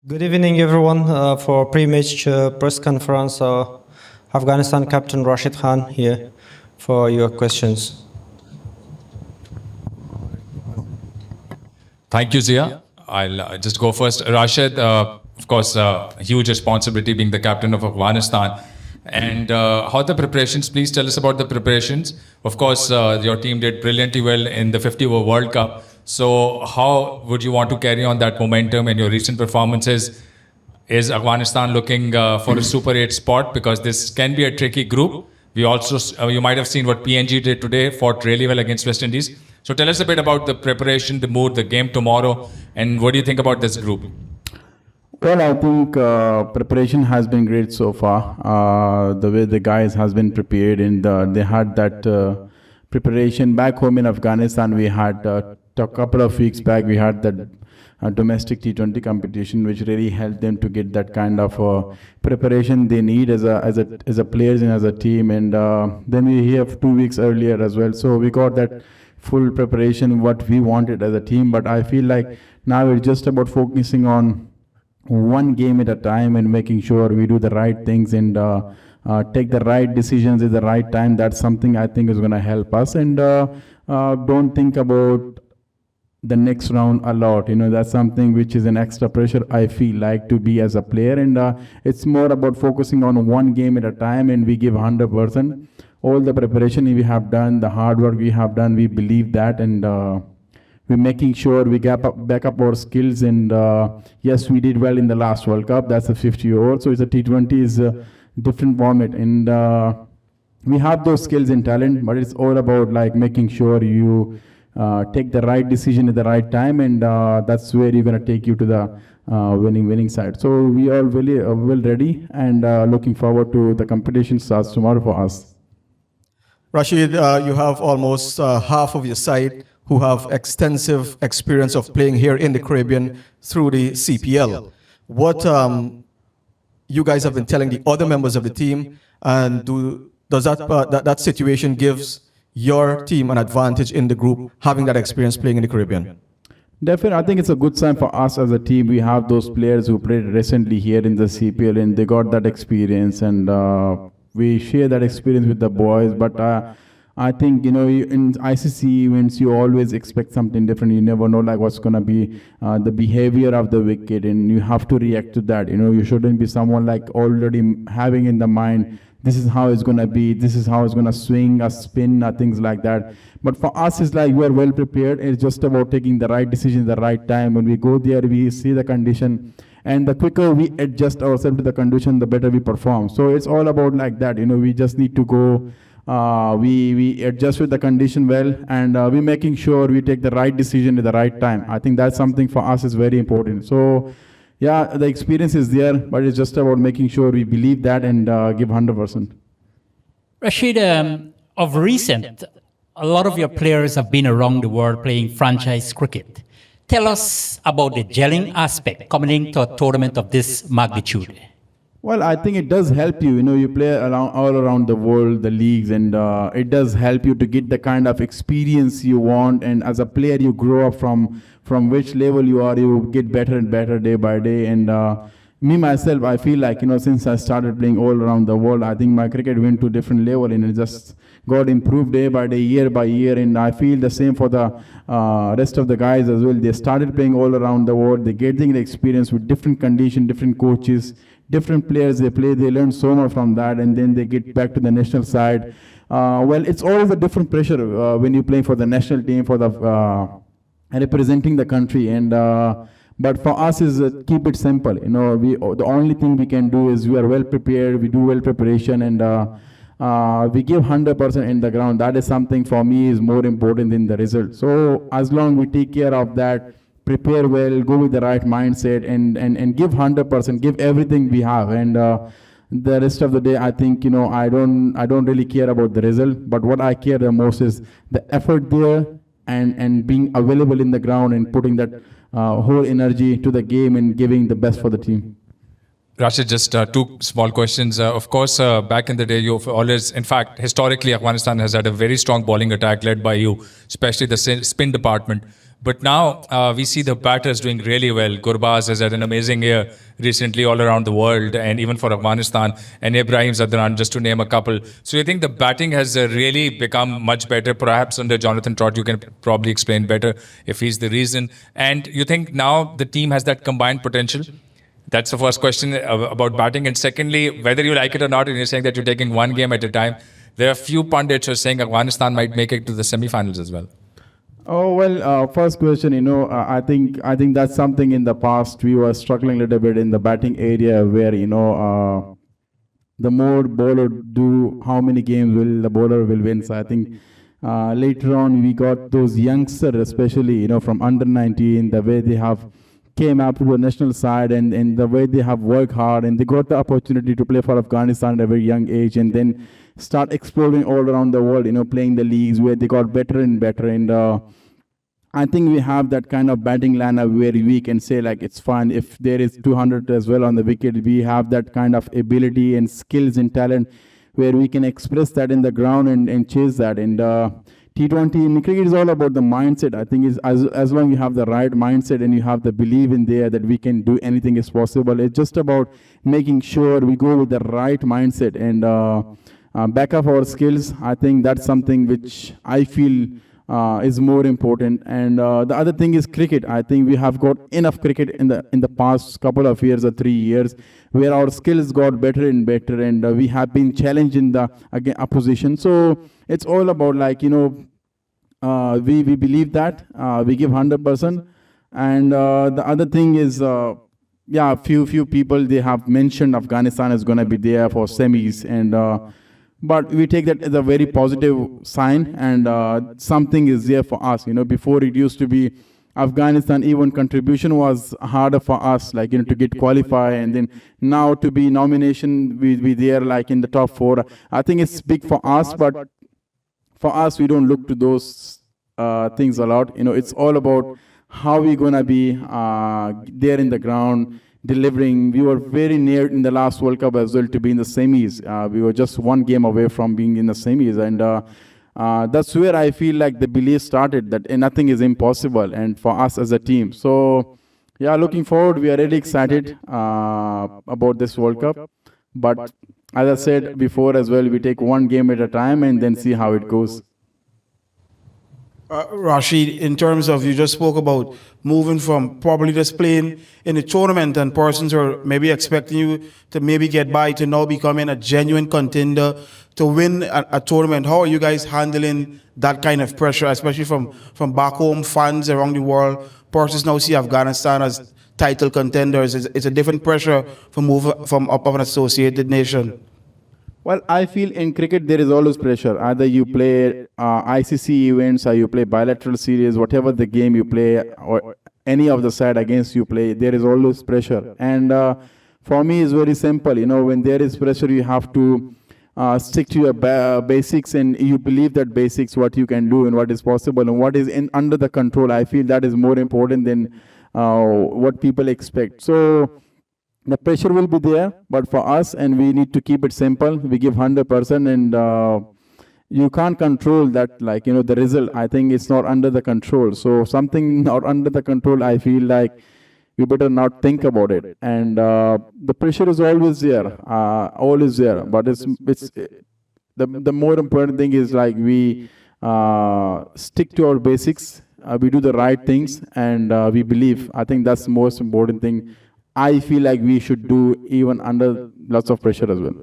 Good evening, everyone. For pre-match press conference, Afghanistan Captain Rashid Khan here for your questions. Thank you, Zia. I'll just go first. Rashid, of course, huge responsibility being the captain of Afghanistan. And how the preparations, please tell us about the preparations. Of course, your team did brilliantly well in the 50 World Cup. So how would you want to carry on that momentum in your recent performances? Is Afghanistan looking for a Super 8 spot? Because this can be a tricky group. We also, you might have seen what PNG did today, fought really well against West Indies. So tell us a bit about the preparation, the mood, the game tomorrow, and what do you think about this group? Well, I think preparation has been great so far. The way the guys has been prepared, and they had that preparation back home in Afghanistan. We had a couple of weeks back. We had that domestic T20 competition, which really helped them to get that kind of preparation they need as a players and as a team. And then we have 2 weeks earlier as well, so we got that full preparation what we wanted as a team. But I feel like now it's just about focusing on one game at a time and making sure we do the right things and take the right decisions at the right time. That's something I think is going to help us. And don't think about the next round a lot. That's something which is an extra pressure I feel like to be as a player. And it's more about focusing on one game at a time, and we give 100%. All the preparation we have done, the hard work we have done, we believe that, and we're making sure we back up our skills. And yes, we did well in the last World Cup. That's a 50 over, so it's a T20 is a different format, and we have those skills and talent, but it's all about like making sure you take the right decision at the right time, and that's where you're going to take you to the winning side. So we are really well ready, and looking forward to the competition starts tomorrow for us. Rashid, you have almost half of your side who have extensive experience of playing here in the Caribbean through the CPL. What you guys have been telling the other members of the team, and does that situation gives your team an advantage in the group, having that experience playing in the Caribbean? Definitely, I think it's a good sign for us as a team. We have those players who played recently here in the CPL, and they got that experience, and we share that experience with the boys. But I think, in ICC events, you always expect something different. You never know like what's going to be the behavior of the wicket, and you have to react to that. You shouldn't be someone like already having in the mind, this is how it's going to be, this is how it's going to swing, a spin, things like that. But for us, it's like we're well prepared. It's just about taking the right decision at the right time. When we go there, we see the condition, and the quicker we adjust ourselves to the condition, the better we perform. So it's all about like that. We just need to go, we adjust with the condition well, and we're making sure we take the right decision at the right time. I think that's something for us is very important. So yeah, the experience is there, but it's just about making sure we believe that and give 100%. Rashid, of recent, a lot of your players have been around the world playing franchise cricket. Tell us about the gelling aspect coming into a tournament of this magnitude. Well, I think it does help you. You play all around the world, the leagues, and it does help you to get the kind of experience you want. And as a player, you grow up from which level you are, you get better and better day by day. And me, myself, I feel like, since I started playing all around the world, I think my cricket went to a different level, and it just got improved day by day, year by year. And I feel the same for the rest of the guys as well. They started playing all around the world. They're getting the experience with different conditions, different coaches, different players they play. They learn so much from that, and then they get back to the national side. Well, it's always a different pressure when you play for the national team, for the representing the country. And but for us is keep it simple. The only thing we can do is we are well prepared. We do well preparation, and we give 100% in the ground. That is something for me is more important than the result. So as long we take care of that, prepare well, go with the right mindset, and give 100%, give everything we have. And the rest of the day, I think, I don't really care about the result, but what I care the most is the effort there, and being available in the ground and putting that whole energy to the game and giving the best for the team. Rashid, just two small questions. Of course, back in the day, you've always, in fact, historically, Afghanistan has had a very strong bowling attack led by you, especially the spin department. But now we see the batters doing really well. Gurbaz has had an amazing year recently all around the world, and even for Afghanistan, and Ibrahim Zadran, just to name a couple. So you think the batting has really become much better, perhaps under Jonathan Trott? You can probably explain better if he's the reason. And you think now the team has that combined potential? That's the first question about batting. And secondly, whether you like it or not, and you're saying that you're taking one game at a time, there are a few pundits who are saying Afghanistan might make it to the semi-finals as well. Oh well, first question. I think that's something in the past we were struggling a little bit in the batting area, where the more bowler do, how many games will the bowler will win. So I think later on we got those youngsters, especially from under 19, the way they have came up to the national side, and the way they have worked hard, and they got the opportunity to play for Afghanistan at a very young age, and then start exploring all around the world, playing the leagues where they got better and better. And I think we have that kind of batting lineup where we can say like it's fine if there is 200 as well on the wicket. We have that kind of ability and skills and talent where we can express that in the ground and chase that. And T20 in cricket is all about the mindset. I think is as long as you have the right mindset and you have the belief in there that we can do anything is possible. It's just about making sure we go with the right mindset and back up our skills. I think that's something which I feel is more important. And the other thing is cricket. I think we have got enough cricket in the past couple of years or 3 years where our skills got better and better, and we have been challenged in the opposition. So it's all about we believe that we give 100%. And the other thing is few people, they have mentioned Afghanistan is going to be there for semis, and but we take that as a very positive sign, and something is there for us. Before it used to be Afghanistan, even contribution was harder for us, to get qualified, and then now to be nomination, we there in the top 4. I think it's big for us, but for us, we don't look to those things a lot. It's all about how we're gonna be there in the ground, delivering. We were very near in the last World Cup as well to be in the semis. We were just one game away from being in the semis, and that's where I feel like the belief started that nothing is impossible, and for us as a team. So yeah, looking forward, we are really excited about this World Cup. But as I said before as well, we take one game at a time and then see how it goes. Rashid, in terms of, you just spoke about moving from probably just playing in the tournament and persons are maybe expecting you to maybe get by to now becoming a genuine contender to win a tournament. How are you guys handling that kind of pressure, especially from back home, fans around the world? Persons now see Afghanistan as title contenders. It's a different pressure from moving from up of an associated nation. Well, I feel in cricket there is always pressure. Either you play ICC events or you play bilateral series, whatever the game you play, or any of the side against you play, there is always pressure. And for me, it's very simple. When there is pressure, you have to stick to your basics, and you believe that basics, what you can do and what is possible and what is under the control. I feel that is more important than what people expect. So the pressure will be there, but for us, and we need to keep it simple. We give 100%, and you can't control that, the result. I think it's not under the control. So something not under the control, I feel like you better not think about it. And the pressure is always there, But it's the more important thing is we stick to our basics. We do the right things, and we believe. I think that's the most important thing. I feel like we should do even under lots of pressure as well.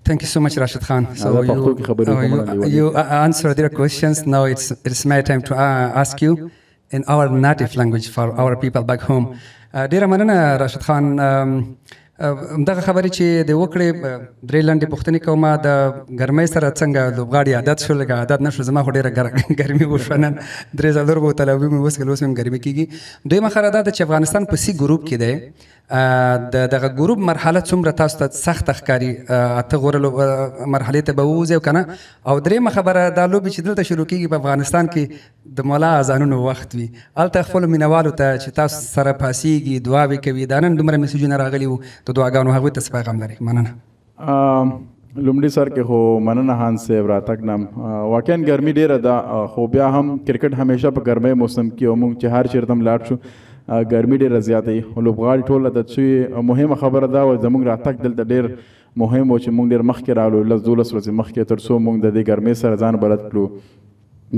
Thank you so much, Rashid Khan. So you answered their questions. Now it's my time to ask you in our native language for our people back home. Dear Manana, Rashid Khan, دغه خبرې چې د وکړې درې لنډې پوښتنې کومه د ګرمۍ سره څنګه لوبغاړي عادت شو لږه عادت نه شو زما خو ډېره ګرمي وشوه نن درې ځله وبوتله اوبه مې وڅښل اوس مې ګرمي کېږي دویمه خبره دا ده چې افغانستان په سی ګروپ کې دی د دغه ګروپ مرحله څومره تاسو ته سخته ښکاري اته غوره مرحلې ته به ووځئ او که نه او درېیمه خبره دا لوبې چې دلته شروع کېږي په افغانستان کې د مولا اذانونو وخت وي هلته خپلو مینهوالو ته چې تاسو سره پاسېږي دعاوې کوي دا نن دومره میسیجونه راغلي وو د دعاګانو هغوی ته څه پیغام لري مننه لومړي سر کې خو مننه هان صاحب راتګ نام واقعا ګرمي ډیره ده خو بیا هم کرکټ همیشه په ګرمۍ موسم کې او موږ چې هر چیرته هم لاړ شو ګرمي ډیره زیاته وي خو لوبغاړي ټول عادت شوي مهمه خبره دا وه زموږ راتګ دلته ډېر مهم و چې موږ ډېر مخکې راغلو 10-12 ورځې مخکې تر څو موږ د دې ګرمۍ سره ځان بلد کړو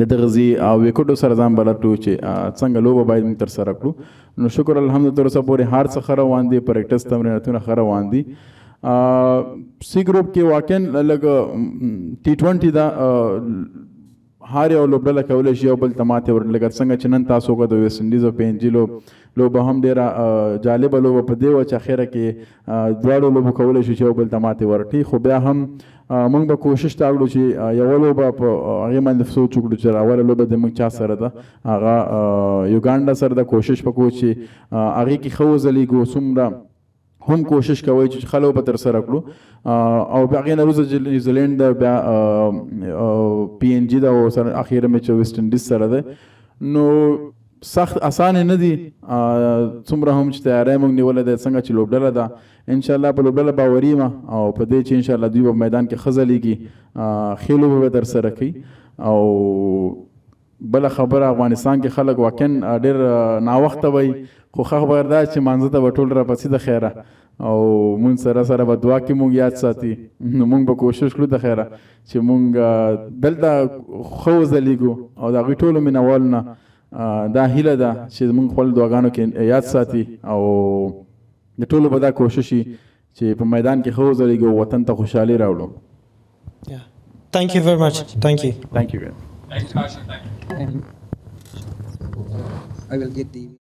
د دغه او ویکټو سره ځان بلد کړو چې څنګه لوبه باید موږ ترسره کړو نو شکر الحمدلله تر اوسه پورې هر څه ښه روان دي پریکټس تمریناتونه ښه روان دي سی ګروپ کې واقعا لږ T20 دا هر یو لوبډله کولی شي یو بل ته ماتې ورکړي لکه څنګه چې نن تاسو وکړه د ویسټ انډیز او PNG لوبه هم ډېره جالبه لوبه په دې وه چې اخره کې دواړو لوبو کولی شو چې یو بل ته ماتې ورکړي خو بیا هم موږ به کوشش تا کړو چې یوه لوبه په هغې باندې سوچ وکړو چې اوله لوبه د موږ چا سره ده هغه یوګانډا سره ده کوشش وکړو چې هغې کې ښه وځلیږو څومره هم کوشش کوي چې ښه لوبه ترسره کړو او بیا هغې نه وروسته نیوزیلینډ ده بیا PNG ده او سره اخیره مې چې ویسټ انډیز سره ده نو سخت اسانه نه دي څومره هم چې تیاری موږ نیولی دی څنګه چې لوبډله ده انشاءالله په لوبډله باوري یم او په دې چې انشاءالله دوی په میدان کې ښه ځلیږي ښې لوبې به ترسره کوي او بله خبره افغانستان کې خلک واقعا ډېر ناوخته وایي خو ښه خبر دا چې مانځه ته به ټول راپسې د خیره او مونږ سره به دعا کې مونږ یاد ساتي نو مونږ به کوشش کړو د خیره چې مونږ دلته ښه وځلیږو او د هغوی ټولو مینهوالو نه دا هیله ده چې مونږ خپل دعاګانو کې یاد ساتي او د ټولو به دا کوشش وي چې په میدان کې ښه وځلیږو وطن ته خوشحالي راوړو Thank you very much. Thank you. Thank you. Thank you, Rashid. Thank you. I will get the